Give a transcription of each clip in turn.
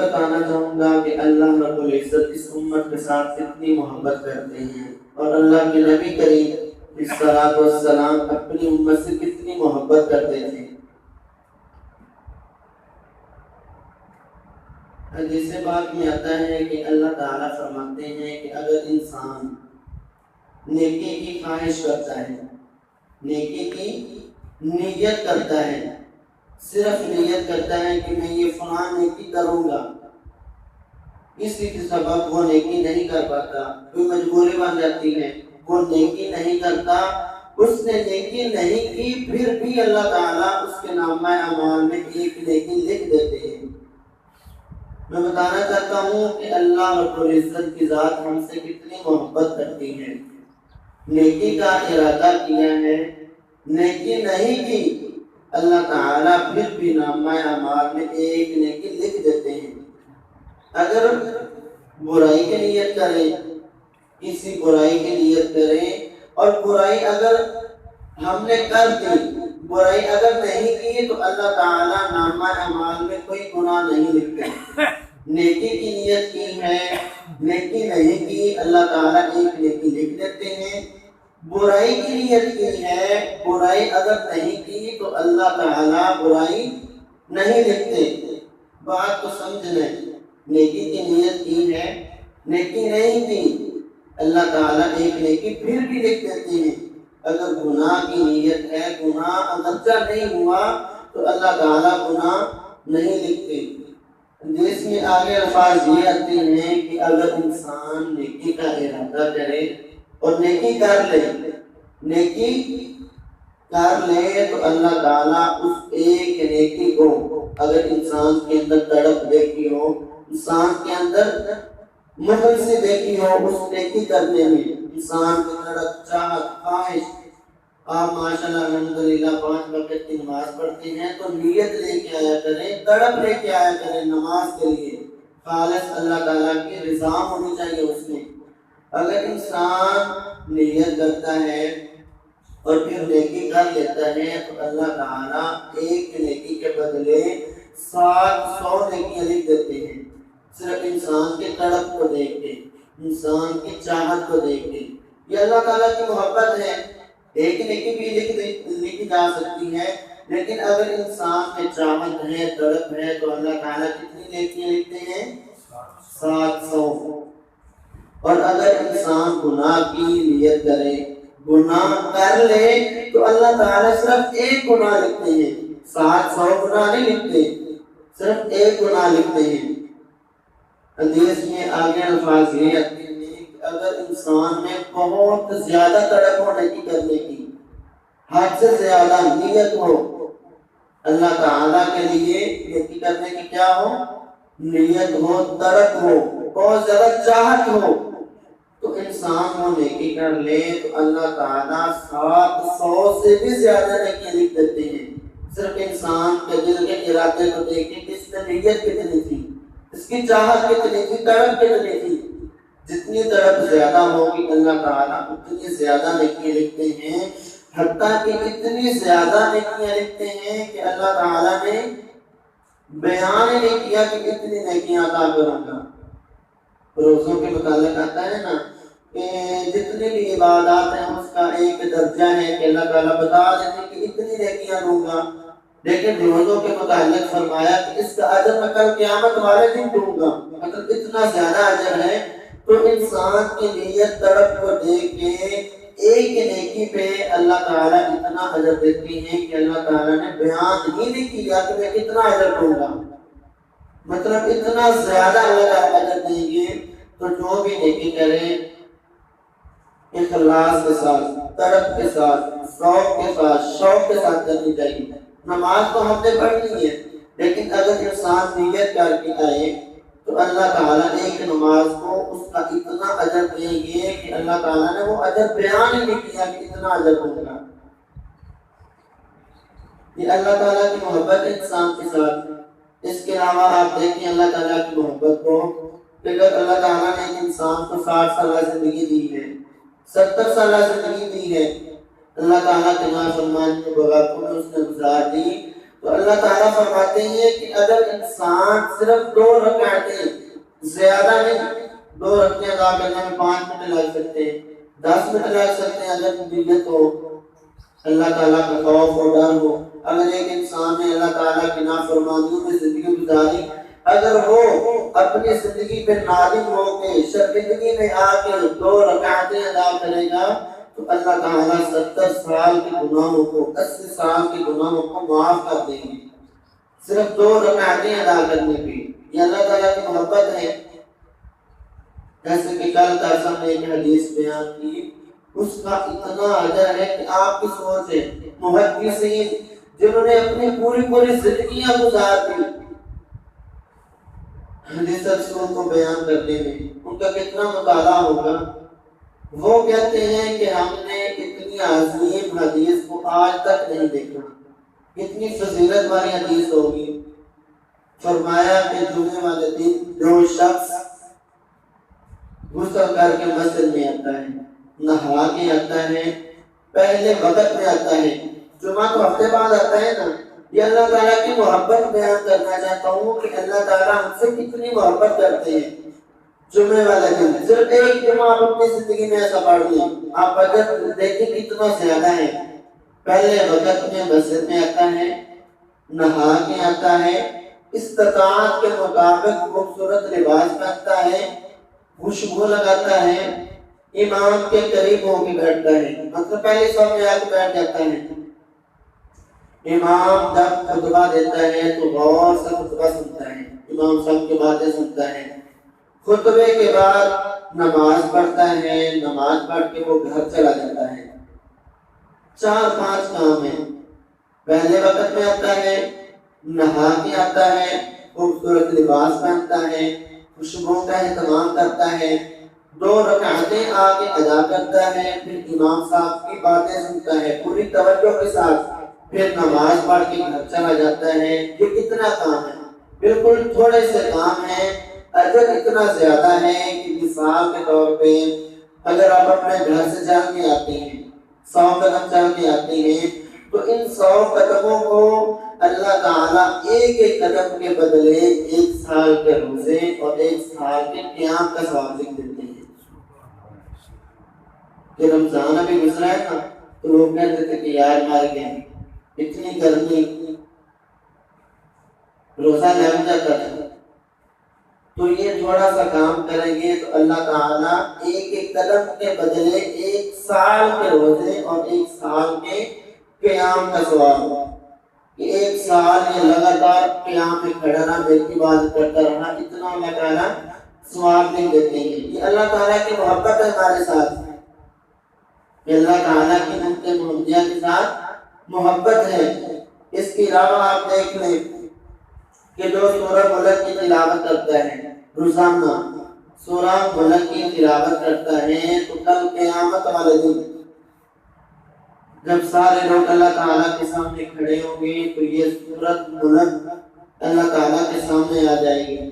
بتانا چاہوں گا کہ اللہ رب العزت اس امت کے ساتھ کتنی محبت کرتے ہیں، اور اللہ کے نبی کریم الصلوۃ والسلام اپنی امت سے کتنی محبت کرتے تھے۔ حدیث پاک میں آتا ہے کہ اللہ تعالیٰ فرماتے ہیں کہ اگر انسان نیکی کی خواہش کرتا ہے، نیکی کی نیت کرتا ہے، صرف نیت کرتا ہے کہ میں یہ فلاں نیکی کروں گا، کسی کے سبب وہ نیکی نہیں کر پاتا، کوئی مجبوری بن جاتی ہے، وہ نیکی نہیں کرتا، اس نے نیکی نہیں کی، پھر بھی اللہ تعالیٰ اس کے نامہ اعمال میں ایک نیکی لکھ دیتے ہیں۔ میں بتانا چاہتا ہوں کہ اللہ رب العزت کی ذات ہم سے کتنی محبت کرتی ہے۔ نیکی کا ارادہ کیا ہے، نیکی نہیں کی، اللہ تعالیٰ پھر بھی نامہ اعمال میں ایک نیکی لکھ دیتے ہیں۔ اگر برائی کی نیت کریں، کسی برائی کی نیت کریں، اور برائی اگر ہم نے کر دی، برائی اگر نہیں کی، تو اللہ تعالیٰ نامہ اعمال میں کوئی گناہ نہیں لکھتے۔ نیکی کی نیت کی ہے، نیکی نہیں کی، اللہ تعالیٰ ایک نیکی لکھ دیتے ہیں۔ برائی کی نیت کی ہے، برائی اگر نہیں کی تو اللہ تعالیٰ برائی نہیں لکھتے۔ بات کو سمجھ لیں، نیکی کی نیت کی ہے، نیکی نہیں کی، اللہ تعالیٰ ایک نیکی پھر بھی لکھ دیتے ہیں۔ اگر گناہ کی نیت ہے، گناہ اگرچہ نہیں ہوا تو اللہ تعالیٰ گناہ نہیں لکھتے۔ جس میں آگے الفاظ یہ آتے ہیں کہ اگر انسان نیکی کا ارادہ کرے اور نیکی کر لے، نیکی کر لے تو اللہ تعالیٰ اس ایک نیکی کو، اگر انسان کے اندر تڑپ دیکھی ہو، انسان کے اندر محل سے دیکھی ہو اس نیکی کرنے میں، انسان کی تڑپ چاہت خواہش، آپ ماشاءاللہ الحمدللہ 5 وقت کی نماز پڑھتے ہیں تو نیت لے کے آیا کریں، تڑپ لے کے آیا کریں نماز کے لیے، خالص اللہ تعالیٰ کی رضا ہونی چاہیے اس میں۔ اگر انسان نیت کرتا ہے اور پھر نیکی کر لیتا ہے تو اللہ تعالیٰ ایک نیکی کے بدلے 700 نیکیاں لکھ دیتے ہیں، صرف انسان کے تڑپ کو دیکھ کے، انسان کی چاہت کو دیکھ کے۔ یہ اللہ تعالیٰ کی محبت ہے۔ ایک نیکی بھی لکھی جا سکتی ہے، لیکن اگر انسان میں چاہت ہے، تڑپ ہے، تو اللہ تعالیٰ کتنی نیکیاں لکھتے ہیں؟ 700۔ اور اگر انسان گناہ کی نیت کرے، گناہ کر لے، تو اللہ تعالیٰ صرف ایک گناہ لکھتے ہیں، 700 گناہ نہیں لکھتے، صرف ایک گناہ لکھتے ہیں۔ حدیث میں آگے الفاظ یہ آتے ہیں کہ اگر انسان میں بہت زیادہ تڑپ ہو نیکی کرنے کی، حد سے زیادہ نیت ہو، اللہ تعالیٰ کے لیے نیکی کرنے کی کیا ہو؟ نیت ہو، تڑپ ہو، بہت زیادہ چاہت ہو، تو انسان وہ نیکی کر لے تو اللہ تعالیٰ 700 سے بھی زیادہ نیکی لکھ دیتے ہیں۔ صرف انسان کے دل کے ارادے کو دیکھیں کہ اس میں نیت کتنی تھی، اس کی چاہت کتنی تھی، تڑپ کتنی تھی۔ جتنی تڑپ زیادہ ہوگی اللہ تعالیٰ اتنی زیادہ نیکیاں لکھتے ہیں، حتیٰ کہ اتنی زیادہ نیکیاں لکھتے ہیں کہ اللہ تعالیٰ نے بیان نہیں کیا کہ اتنی نیکیاں عطا کروں گا۔ روزوں کے متعلق آتا ہے نا کہ جتنی بھی عبادات ہیں اس کا ایک درجہ ہے کہ اللہ تعالیٰ بتا دیتے ہیں کہ اتنی نیکیاں دوں گا، لیکن روزوں کے متعلق فرمایا کہ اس کا اجر میں کل قیامت والے دن دوں گا، مطلب اتنا زیادہ اجر ہے۔ تو انسان کی نیت تڑپ کو دیکھ کے ایک نیکی پہ اللہ تعالیٰ اتنا اجر دیتے ہیں کہ اللہ تعالیٰ نے بیان ہی نہیں کیا کہ میں کتنا اجر دوں گا، مطلب اتنا زیادہ اللہ تعالیٰ اجر دیں گے۔ تو جو بھی نیکی کرے اخلاص کے ساتھ، تڑپ کے ساتھ، ذوق کے ساتھ، شوق کے ساتھ کرنی چاہیے۔ نماز تو ہم نے پڑھنی ہے، لیکن اگر انسان نیت کر کے آئے تو اللہ تعالیٰ ایک نماز کو اس کا اتنا اجر دیں گے کہ اللہ تعالیٰ نے وہ اجر بیان ہی نہیں کیا کہ اتنا اجر دوں گا۔ یہ اللہ تعالیٰ کی محبت انسان کے ساتھ۔ اس کے علاوہ آپ دیکھیں اللہ تعالیٰ کی محبت کو کہ اگر اللہ تعالیٰ نے انسان کو 60 سالہ زندگی دی ہے، 70 سالہ زندگی دی ہے، اللہ تعالیٰ کے نافرمانی میں بغاوتوں میں اس نے گزار دی، تو اللہ تعالیٰ فرماتے ہیں کہ اگر انسان صرف 2 رکعتیں، زیادہ نہیں، 2 رکعتیں ادا کرنے میں 5 منٹ لگ سکتے ہیں، 10 منٹ لگ سکتے ہیں، اگر نیت ہو، اللہ تعالیٰ کا خوف و ڈر ہو. اگر ایک انسان نے اللہ تعالیٰ کی نافرمانیوں میں زندگی گزاری، اگر وہ اپنی زندگی پہ نادم ہو کے شرمندگی میں آ کے 2 رکعتیں ادا کرے گا تو اللہ تعالیٰ 70 سال کے گناہوں کو، 80 سال کے گناہوں کو معاف کر دیں گے، صرف 2 رکعتیں ادا کرنے پہ. یہ اللہ تعالیٰ کی محبت ہے. جیسے کہ کل قاسم نے ایک حدیث بیان کی، اس کا اتنا اجر ہے کہ آپ کی سوچ ہے. محدثین جنہوں نے اپنی پوری زندگیاں گزار دی حدیث رسول کو بیان کرنے میں، ان کا کتنا مطالعہ ہوگا. وہ کہتے ہیں کہ ہم نے اتنی عظیم حدیث کو آج تک نہیں دیکھا، اتنی فضیلت والی حدیث ہوگی. فرمایا کہ جمعے والے دن جو شخص غسل کر کے مسجد میں آتا ہے، نہا کے آتا ہے، پہلے وقت میں آتا ہے، جمعہ تو ہفتے بعد آتا ہے نا. یہ اللہ تعالیٰ کی محبت بیان کرنا چاہتا ہوں کہ اللہ تعالیٰ ہم سے کتنی محبت کرتے ہیں. جمعے والے دن صرف ایک جمعہ آپ اپنی زندگی میں ایسا پڑھ لیں، آپ اگر دیکھیں کتنا زیادہ ہے. پہلے وقت میں مسجد میں آتا ہے، نہا کے آتا ہے، استطاعت کے مطابق خوبصورت لباس پہنتا ہے، خوشبو لگاتا ہے، امام کے قریب ہو کے بیٹھتا ہے، مطلب پہلے صف میں آ کے بیٹھ جاتا ہے. امام جب خطبہ دیتا ہے تو غور سے خطبہ سنتا ہے، امام سب کی باتیں سنتا ہے. خطبے کے بعد نماز پڑھتا ہے، نماز پڑھ کے وہ گھر چلا جاتا ہے. 4-5 کام ہیں. پہلے وقت میں آتا ہے، نہا کے آتا ہے، خوبصورت لباس پہنتا ہے، خوشبو کا اہتمام کرتا ہے، 2 رکعتیں آ کے ادا کرتا ہے، پھر امام صاحب کی باتیں سنتا ہے پوری توجہ کے ساتھ، پھر نماز پڑھ کے گھر چلا جاتا ہے. یہ کتنا کام ہے، بالکل تھوڑے سے کام ہے، اجر اتنا زیادہ ہے کہ مثال کے طور پہ اگر آپ اپنے گھر سے چل کے آتے ہیں، 100 قدم چل کے آتے ہیں، تو ان 100 قدموں کو اللہ تعالیٰ ایک قدم کے بدلے 1 سال کے روزے اور 1 سال کے قیام کا ثواب لکھ دیتے ہیں. کہ رمضان ابھی گزرا ہے نا تو لوگ کہتے تھے کہ یار مار گئے، اتنی گرمی، روزہ لگ جاتا تھا. تو یہ تھوڑا سا کام کریں گے تو اللہ تعالیٰ ایک قدم کے بدلے 1 سال کے روزے اور 1 سال کے قیام کا ثواب. کہ 1 سال یہ لگاتار قیام میں کھڑا رہا، میری عبادت کرتا رہا، اتنا اللہ تعالیٰ ثواب دے دیتے ہیں. یہ اللہ تعالیٰ کی محبت ہے ہمارے ساتھ، کہ اللہ تعالیٰ کی امت محمدیہ کے ساتھ محبت ہے. اس کے علاوہ آپ دیکھ لیں کہ جو سورہ ملک کی تلاوت کرتا ہے روزانہ، سورہ ملک کی تلاوت کرتا ہے، تو کل قیامت والے دن جب سارے لوگ اللہ تعالیٰ کے سامنے کھڑے ہوں گے تو یہ سورۃ ملک اللہ تعالیٰ کے سامنے آ جائے گی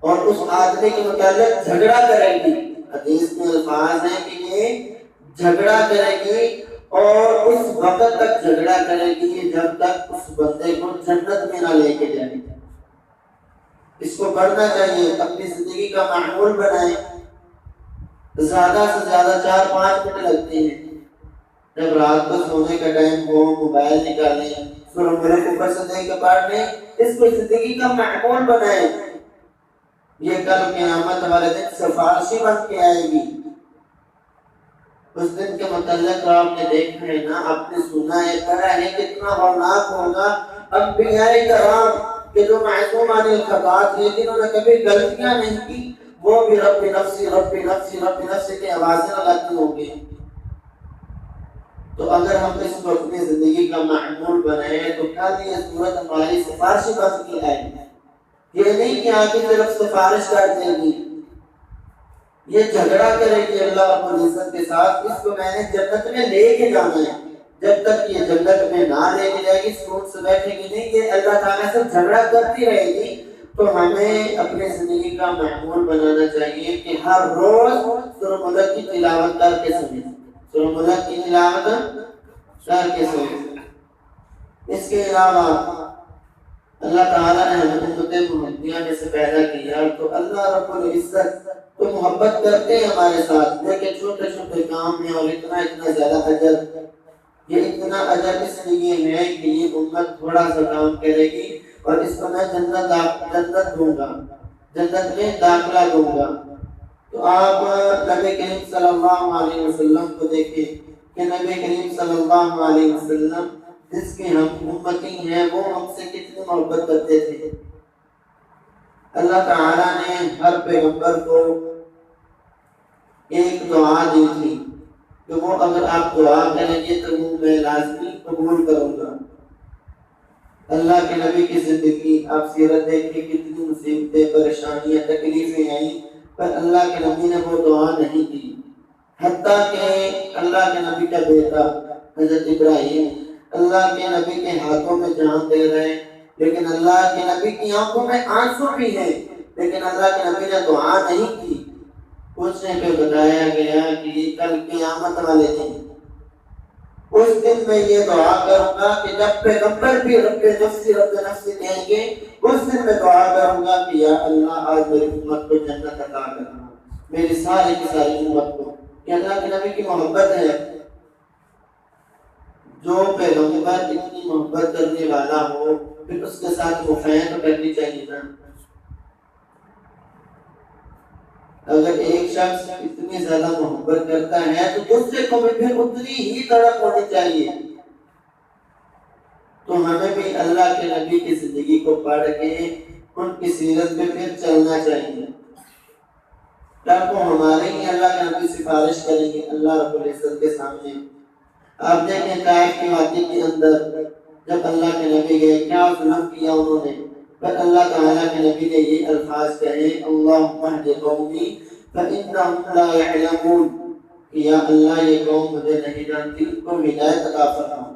اور اس آدمی کے متعلق جھگڑا کرے گی. حدیث میں الفاظ ہیں کہ یہ جھگڑا کرے گی اور اس وقت تک جھگڑا کرے گی جب تک اس بندے کو جنت میں نہ لے کے جائے. اس کو پڑھنا چاہیے، اپنی زندگی کا معمول بنائیں. زیادہ سے زیادہ 4-5 منٹ لگتے ہیں. جب رات کو سونے کا ٹائم ہو موبائل نکالیں، سورہ ملک اوپر سے دیکھ کے پڑھ لیں، اس کو زندگی کا معمول بنائیں. یہ کل قیامت والے دن سفارشی بن کے آئے گی. اس دن کے متعلق آپ نے دیکھا ہے نا، آپ نے سنا ہے، پڑھا ہے، کتنا ہولناک ہوگا. انبیاء کرام کہ جو معصوم عن الخطا تھے، جنہوں نے کبھی غلطیاں نہیں کی، وہ بھی رب نفسی رب نفسی رب نفسی کی آوازیں لگاتے ہوں گے. تو اگر ہم اس کو اپنی زندگی کا معمول بنائیں تو کل یہ صورت ہماری سفارشی بن کے آئے. یہ نہیں کہ آگے صرف سفارش کر دے گی، یہ جھگڑا کرے گی اللہ رب العزت کے ساتھ. اس کو میں نے جنت میں لے کے جانا ہے. جب تک یہ جنت میں نہ لے کے جائے گی، سکون سے بیٹھے گی نہیں، یہ اللہ تعالیٰ سے جھگڑا کرتی رہے گی. تو ہمیں اپنی زندگی کا معمول بنانا چاہیے کہ ہر روز سورہ ملک کی تلاوت کر کے سنیں، سورہ ملک کی تلاوت کر کے سنیں. اس کے علاوہ اللہ تعالیٰ نے ہمیں امت محمدیہ میں سے پیدا کیا تو اللہ رب العزت تو محبت کرتے ہیں ہمارے ساتھ، لیکن چھوٹے چھوٹے کام میں اور اتنا زیادہ اجر، یہ اتنا اجر اس لیے ہے کہ یہ امت تھوڑا سا کام کرے گی اور اس کو میں جنت دوں گا، جنت میں داخلہ دوں گا۔ تو آپ نبی کریم صلی اللہ علیہ وسلم کو دیکھیں کہ نبی کریم صلی اللہ علیہ وسلم جس کے ہم امتی ہیں وہ ہم سے کتنی محبت کرتے تھے۔ اللہ تعالیٰ نے ہر پیغمبر کو ایک دعا دی تھی کہ وہ اگر آپ دعا کریں گے تو وہ میں لازمی قبول کروں گا۔ اللہ کے نبی کی زندگی آپ سیرت دیکھیں کتنی مصیبتیں، پریشانیاں، تکلیفیں آئیں، پر اللہ کے نبی نے وہ دعا نہیں کی۔ حتیٰ کہ اللہ کے نبی کا بیٹا حضرت ابراہیم اللہ کے نبی کے ہاتھوں میں جان دے رہے ہیں، لیکن اللہ کے نبی کی آنکھوں میں آنسو بھی ہیں، لیکن اللہ کے نبی نے دعا نہیں کی۔ پوچھنے پہ بتایا گیا کہ یہ کل قیامت والے دن، اس دن میں یہ دعا کروں گا کہ جب پیغمبر بھی رب نفسی کہیں گے، اس دن میں دعا کروں گا کہ یا اللہ آج میری امت کو جنت عطا کرنا، میری ساری کی ساری امت کو۔ کہ اللہ کے نبی کی محبت ہے۔ جو پیغمبر اتنی محبت کرنے والا ہو پھر اس کے ساتھ وفائیں تو کرنی چاہیے نا۔ اگر ایک شخص اتنی زیادہ محبت کرتا ہے تو دوسرے کو بھی پھر اتنی ہی تڑپ ہونی چاہیے۔ تو ہمیں بھی اللہ کے نبی کی زندگی کو پڑھ کے ان کی سیرت پہ پھر چلنا چاہیے، تب وہ ہمارے ہی اللہ کے نبی سفارش کریں گے اللہ رب العزت کے سامنے۔ آپ دیکھیں طائف کی وادی کے اندر جب اللہ کے نبی گئے کیا ظلم کیا انہوں نے، پر اللہ تعالیٰ کے نبی نے یہ الفاظ کہے اللہم اہد قومی فإنہم لا یعلمون، کہ یا اللہ یہ قوم مجھے نہیں جانتی، ان کو ہدایت عطا فرما۔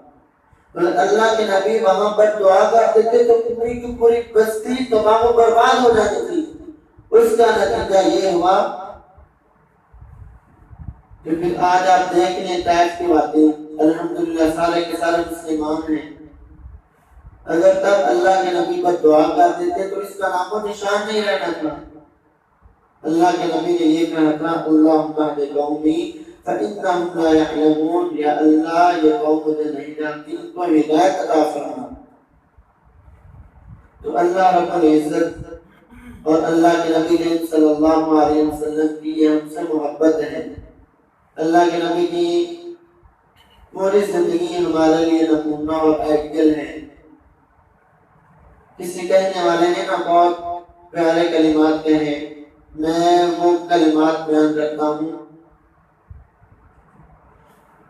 پر اللہ کے نبی وہاں پر دعا کرتے تھے تو پوری کی پوری بستی تمام و برباد ہو جاتی تھی۔ اس کا نتیجہ یہ ہوا کہ پھر آج آپ دیکھ لیں طائف کی باتیں، الحمدللہ سارے کے سارے مسلمان ہیں۔ اگر تب اللہ کے نبی پر دعا کر دیتے تو اس کا نام و نشان نہیں رہنا تھا۔ اللہ کے نبی نے یہ کہا تھا اللہم اہد قومی فإنہم لا یعلمون، یا اللہ یہ قوم مجھے نہیں جانتی، ان کو ہدایت عطا فرما۔ تو اللہ رب العزت اور اللہ کے نبی صلی اللہ علیہ وسلم کی یہ ہم سے محبت ہے۔ اللہ کے نبی کی پوری زندگی ہمارے لیے نمونہ اور آئیڈیل ہے۔ کسی کہنے والے نے نا بہت پیارے کلمات کہے، میں وہ کلمات بیان کرتا ہوں۔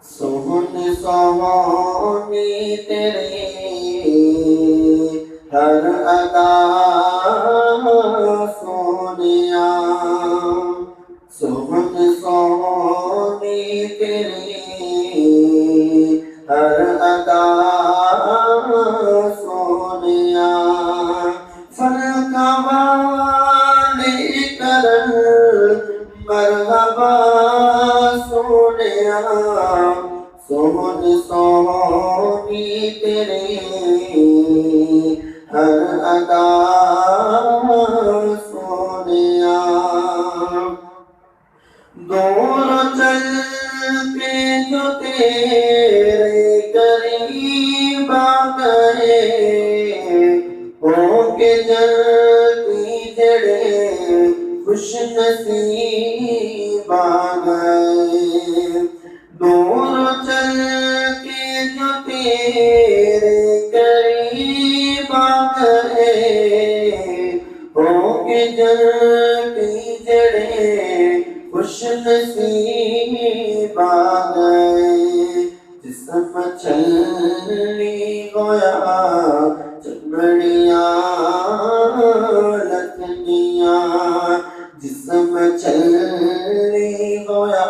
سہن سہونی تیری ہر ادا سونیا، سہن سہونی تیری ہر ادا سونیا، فلکا والے کرن مرحبا سونیا، سہن سہونی تیری ہر ادا سونیا، دور چل کے جو تیرے قریب آ گئے، ہو کے جلدی جڑے خوش نصیب آ گئے، دور چل کے جو تیرے قریب آ گئے، ہو کے جلدی جڑے خوش نصیب آ گئے، جسم چھلنی گویا چمڑیاں لتنیاں، جسم چھلنی گویا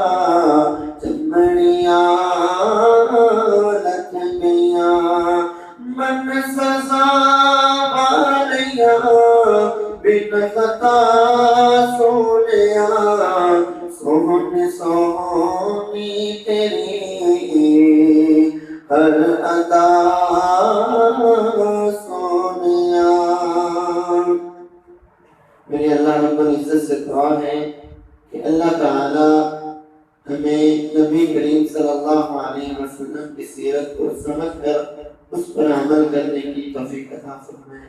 چمڑیاں لتنیاں، من سزا والیاں بن خطا سونیا، سہن سہونی تیری ہر ادا سونیا۔ میرے اللہ رب العزت سے دعا ہے کہ اللہ تعالی ہمیں نبی کریم صلی اللہ علیہ وسلم کی سیرت کو سمجھ کر اس پر عمل کرنے کی توفیق عطا فرمائے۔